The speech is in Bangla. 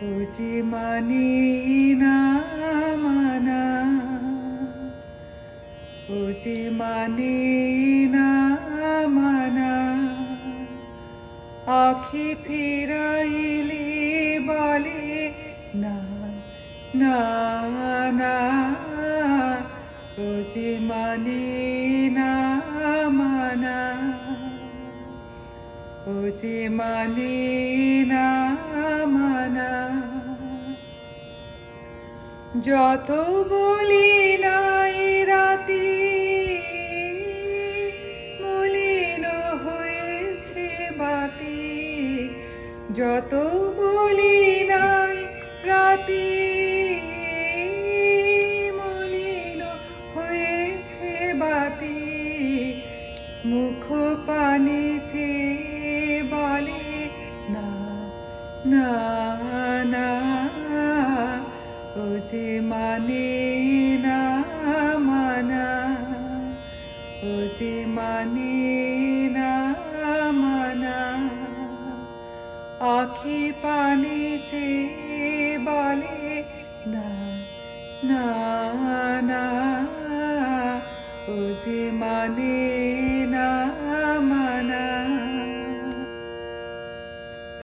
ও যে মানে না মানা, ও যে মানে না মানা, আখি ফিরাইলে বলে না না না, ও যে মানে না মানা, ও যে মানে না মানা। যত বলি নাই রাতি মলিন হয়েছে বাতি, যত বলি নাই রাতি মলিন হয়েছে বাতি, মুখ পানে চেয়ে বলে না না না, ও যে মানে না মানা, ও যে মানে না মানা, আখি পানে চেয়ে বলে না না না, ও যে মানে